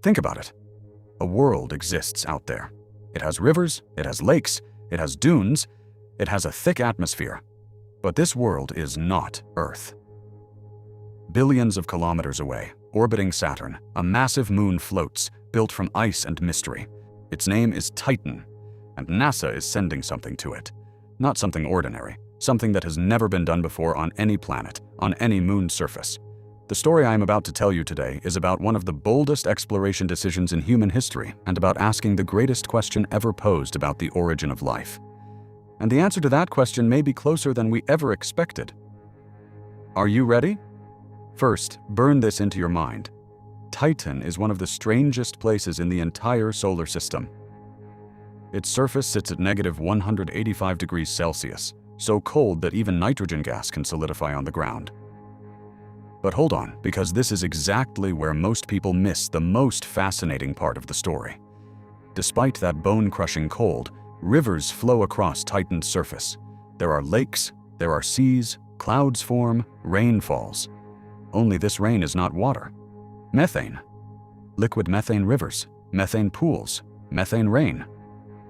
Think about it. A world exists out there. It has rivers, it has lakes, it has dunes, it has a thick atmosphere. But this world is not Earth. Billions of kilometers away, orbiting Saturn, a massive moon floats, built from ice and mystery. Its name is Titan, and NASA is sending something to it. Not something ordinary, something that has never been done before on any planet, on any moon surface. The story I am about to tell you today is about one of the boldest exploration decisions in human history and about asking the greatest question ever posed about the origin of life. And the answer to that question may be closer than we ever expected. Are you ready? First, burn this into your mind. Titan is one of the strangest places in the entire solar system. Its surface sits at -185 degrees Celsius, so cold that even nitrogen gas can solidify on the ground. But hold on, because this is exactly where most people miss the most fascinating part of the story. Despite that bone-crushing cold, rivers flow across Titan's surface. There are lakes, there are seas, clouds form, rain falls. Only this rain is not water. Methane. Liquid methane rivers, methane pools, methane rain.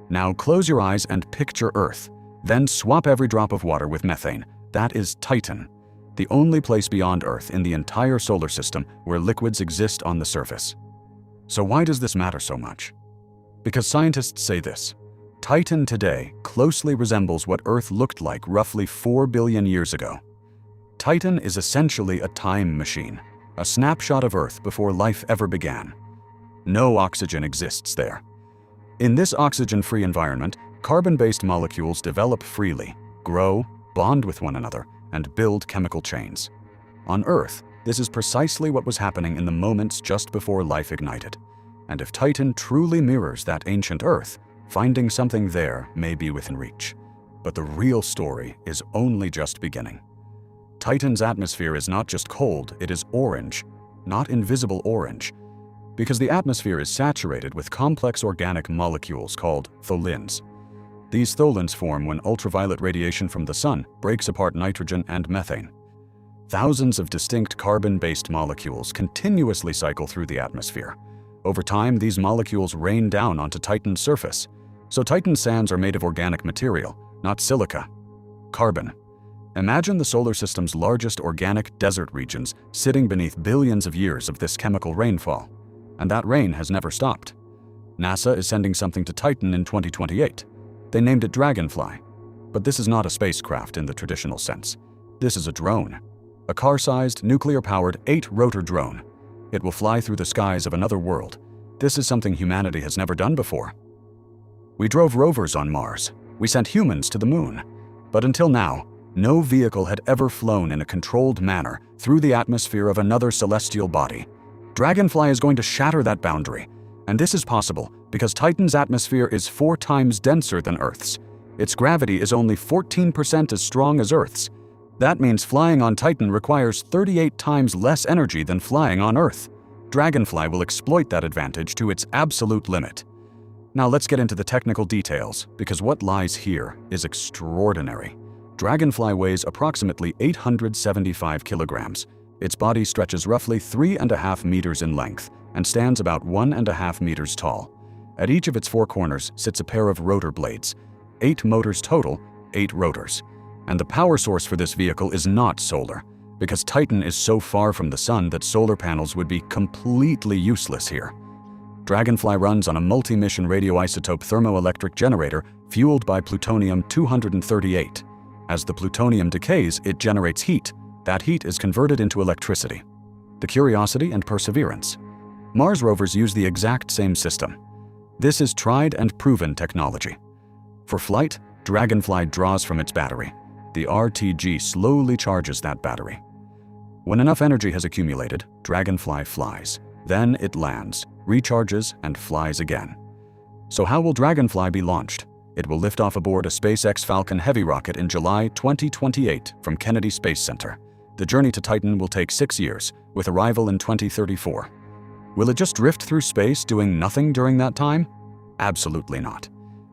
Now close your eyes and picture Earth. Then swap every drop of water with methane. That is Titan, the only place beyond Earth in the entire solar system where liquids exist on the surface. So why does this matter so much? Because scientists say this: Titan today closely resembles what Earth looked like roughly 4 billion years ago. Titan is essentially a time machine, a snapshot of Earth before life ever began. No oxygen exists there. In this oxygen-free environment, carbon-based molecules develop freely, grow, bond with one another, and build chemical chains. On Earth, this is precisely what was happening in the moments just before life ignited. And if Titan truly mirrors that ancient Earth, finding something there may be within reach. But the real story is only just beginning. Titan's atmosphere is not just cold, it is orange, not invisible orange, because the atmosphere is saturated with complex organic molecules called tholins. These tholins form when ultraviolet radiation from the sun breaks apart nitrogen and methane. Thousands of distinct carbon-based molecules continuously cycle through the atmosphere. Over time, these molecules rain down onto Titan's surface. So Titan's sands are made of organic material, not silica. Carbon. Imagine the solar system's largest organic desert regions sitting beneath billions of years of this chemical rainfall. And that rain has never stopped. NASA is sending something to Titan in 2028. They named it Dragonfly. But this is not a spacecraft in the traditional sense. This is a drone. A car-sized, nuclear-powered 8-rotor drone. It will fly through the skies of another world. This is something humanity has never done before. We drove rovers on Mars. We sent humans to the moon. But until now, no vehicle had ever flown in a controlled manner through the atmosphere of another celestial body. Dragonfly is going to shatter that boundary. And this is possible because Titan's atmosphere is 4 times denser than Earth's. Its gravity is only 14% as strong as Earth's. That means flying on Titan requires 38 times less energy than flying on Earth. Dragonfly will exploit that advantage to its absolute limit. Now let's get into the technical details, because what lies here is extraordinary. Dragonfly weighs approximately 875 kilograms. Its body stretches roughly 3.5 meters in length and stands about 1.5 meters tall. At each of its 4 corners sits a pair of rotor blades. 8 motors total, 8 rotors. And the power source for this vehicle is not solar, because Titan is so far from the sun that solar panels would be completely useless here. Dragonfly runs on a multi-mission radioisotope thermoelectric generator fueled by plutonium-238. As the plutonium decays, it generates heat. That heat is converted into electricity. The Curiosity and Perseverance. Mars rovers use the exact same system. This is tried and proven technology. For flight, Dragonfly draws from its battery. The RTG slowly charges that battery. When enough energy has accumulated, Dragonfly flies. Then it lands, recharges, and flies again. So how will Dragonfly be launched? It will lift off aboard a SpaceX Falcon Heavy rocket in July 2028 from Kennedy Space Center. The journey to Titan will take 6 years, with arrival in 2034. Will it just drift through space doing nothing during that time? Absolutely not.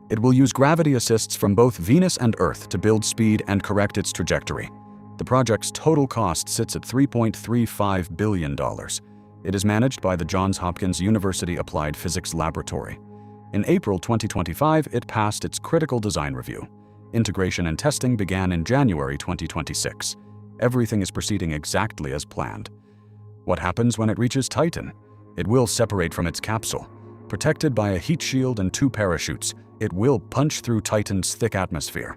It will use gravity assists from both Venus and Earth to build speed and correct its trajectory. The project's total cost sits at $3.35 billion. It is managed by the Johns Hopkins University Applied Physics Laboratory. In April 2025, it passed its critical design review. Integration and testing began in January 2026. Everything is proceeding exactly as planned. What happens when it reaches Titan? It will separate from its capsule. Protected by a heat shield and 2 parachutes, it will punch through Titan's thick atmosphere.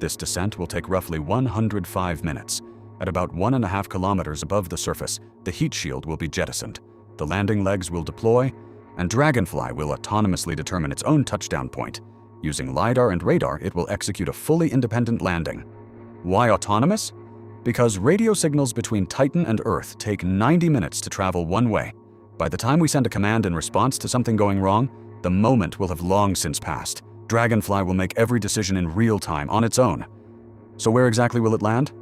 This descent will take roughly 105 minutes. At about 1.5 kilometers above the surface, the heat shield will be jettisoned. The landing legs will deploy, and Dragonfly will autonomously determine its own touchdown point. Using LiDAR and radar, it will execute a fully independent landing. Why autonomous? Because radio signals between Titan and Earth take 90 minutes to travel one way. By the time we send a command in response to something going wrong, the moment will have long since passed. Dragonfly will make every decision in real time on its own. So where exactly will it land?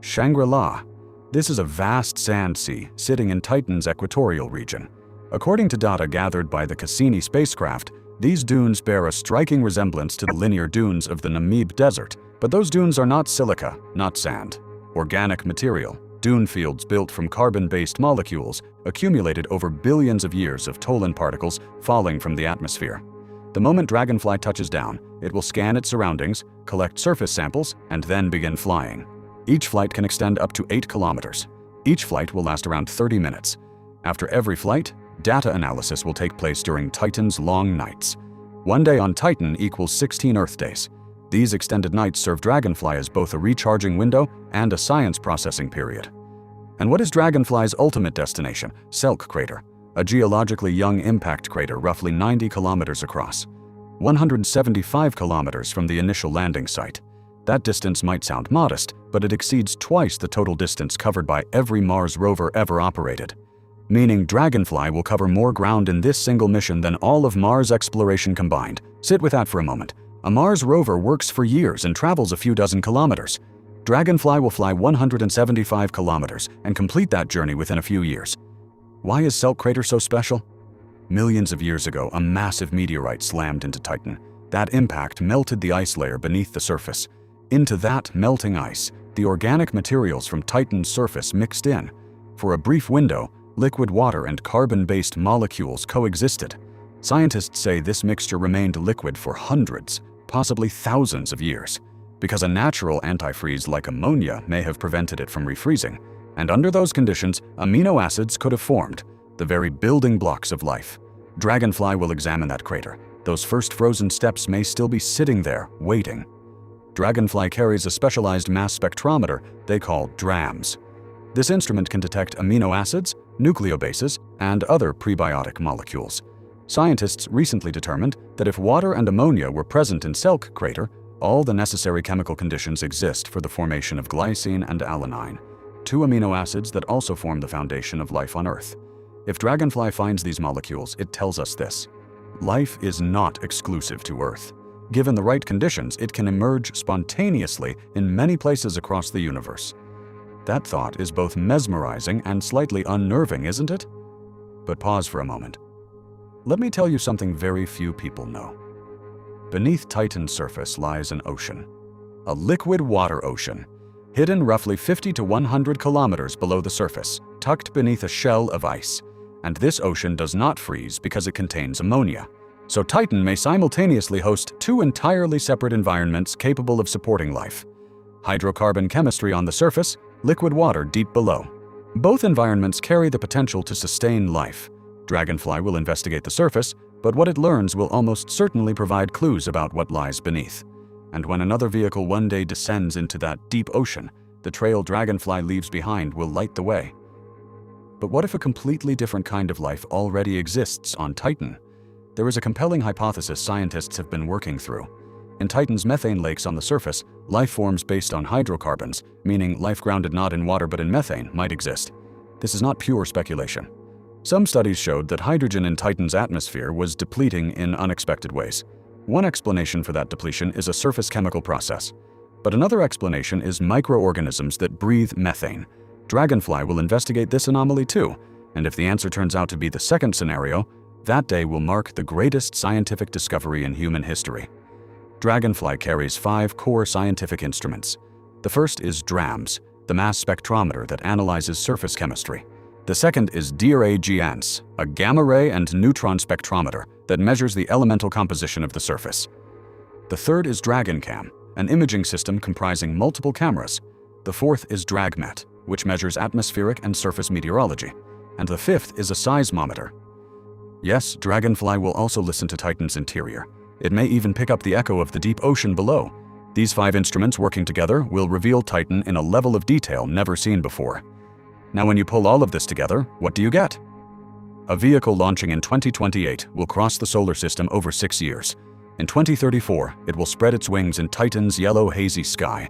Shangri-La. This is a vast sand sea sitting in Titan's equatorial region. According to data gathered by the Cassini spacecraft, these dunes bear a striking resemblance to the linear dunes of the Namib Desert, but those dunes are not silica, not sand. Organic material, dune fields built from carbon-based molecules accumulated over billions of years of tollan particles falling from the atmosphere. The moment Dragonfly touches down, it will scan its surroundings, collect surface samples, and then begin flying. Each flight can extend up to 8 kilometers. Each flight will last around 30 minutes. After every flight, data analysis will take place during Titan's long nights. One day on Titan equals 16 Earth days. These extended nights serve Dragonfly as both a recharging window and a science processing period. And what is Dragonfly's ultimate destination? Selk Crater, a geologically young impact crater roughly 90 kilometers across, 175 kilometers from the initial landing site. That distance might sound modest, but it exceeds twice the total distance covered by every Mars rover ever operated. Meaning Dragonfly will cover more ground in this single mission than all of Mars exploration combined. Sit with that for a moment. A Mars rover works for years and travels a few dozen kilometers. Dragonfly will fly 175 kilometers and complete that journey within a few years. Why is Selk Crater so special? Millions of years ago, a massive meteorite slammed into Titan. That impact melted the ice layer beneath the surface. Into that melting ice, the organic materials from Titan's surface mixed in. For a brief window, liquid water and carbon-based molecules coexisted. Scientists say this mixture remained liquid for hundreds, possibly thousands of years, because a natural antifreeze like ammonia may have prevented it from refreezing. And under those conditions, amino acids could have formed, the very building blocks of life. Dragonfly will examine that crater. Those first frozen steps may still be sitting there, waiting. Dragonfly carries a specialized mass spectrometer they call DRAMS. This instrument can detect amino acids, nucleobases, and other prebiotic molecules. Scientists recently determined that if water and ammonia were present in Selk Crater, all the necessary chemical conditions exist for the formation of glycine and alanine, 2 amino acids that also form the foundation of life on Earth. If Dragonfly finds these molecules, it tells us this: life is not exclusive to Earth. Given the right conditions, it can emerge spontaneously in many places across the universe. That thought is both mesmerizing and slightly unnerving, isn't it? But pause for a moment. Let me tell you something very few people know. Beneath Titan's surface lies an ocean. A liquid water ocean, hidden roughly 50 to 100 kilometers below the surface, tucked beneath a shell of ice. And this ocean does not freeze because it contains ammonia. So Titan may simultaneously host 2 entirely separate environments capable of supporting life. Hydrocarbon chemistry on the surface, liquid water deep below. Both environments carry the potential to sustain life. Dragonfly will investigate the surface, but what it learns will almost certainly provide clues about what lies beneath. And when another vehicle one day descends into that deep ocean, the trail Dragonfly leaves behind will light the way. But what if a completely different kind of life already exists on Titan? There is a compelling hypothesis scientists have been working through. In Titan's methane lakes on the surface, life forms based on hydrocarbons, meaning life grounded not in water but in methane, might exist. This is not pure speculation. Some studies showed that hydrogen in Titan's atmosphere was depleting in unexpected ways. One explanation for that depletion is a surface chemical process. But another explanation is microorganisms that breathe methane. Dragonfly will investigate this anomaly too, and if the answer turns out to be the second scenario, that day will mark the greatest scientific discovery in human history. Dragonfly carries 5 core scientific instruments. The first is DRAMS, the mass spectrometer that analyzes surface chemistry. The second is DRAGANS, a gamma-ray and neutron spectrometer that measures the elemental composition of the surface. The third is DragonCam, an imaging system comprising multiple cameras. The fourth is DragMet, which measures atmospheric and surface meteorology. And the fifth is a seismometer. Yes, Dragonfly will also listen to Titan's interior. It may even pick up the echo of the deep ocean below. These 5 instruments working together will reveal Titan in a level of detail never seen before. Now when you pull all of this together, what do you get? A vehicle launching in 2028 will cross the solar system over 6 years. In 2034, it will spread its wings in Titan's yellow hazy sky.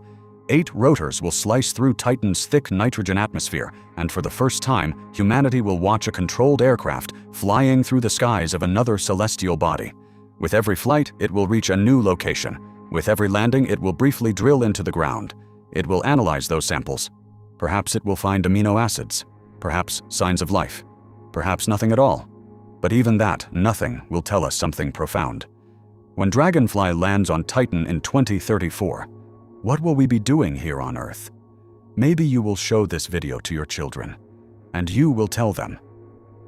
8 rotors will slice through Titan's thick nitrogen atmosphere, and for the first time, humanity will watch a controlled aircraft flying through the skies of another celestial body. With every flight, it will reach a new location. With every landing, it will briefly drill into the ground. It will analyze those samples. Perhaps it will find amino acids. Perhaps signs of life. Perhaps nothing at all. But even that nothing will tell us something profound. When Dragonfly lands on Titan in 2034, what will we be doing here on Earth? Maybe you will show this video to your children, and you will tell them,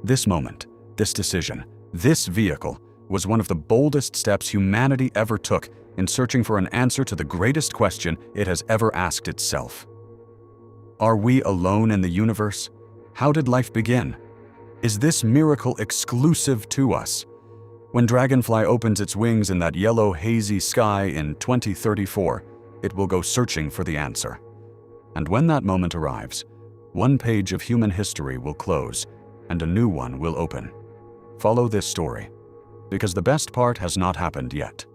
this moment, this decision, this vehicle was one of the boldest steps humanity ever took in searching for an answer to the greatest question it has ever asked itself. Are we alone in the universe? How did life begin? Is this miracle exclusive to us? When Dragonfly opens its wings in that yellow hazy sky in 2034, it will go searching for the answer. And when that moment arrives, one page of human history will close and a new one will open. Follow this story, because the best part has not happened yet.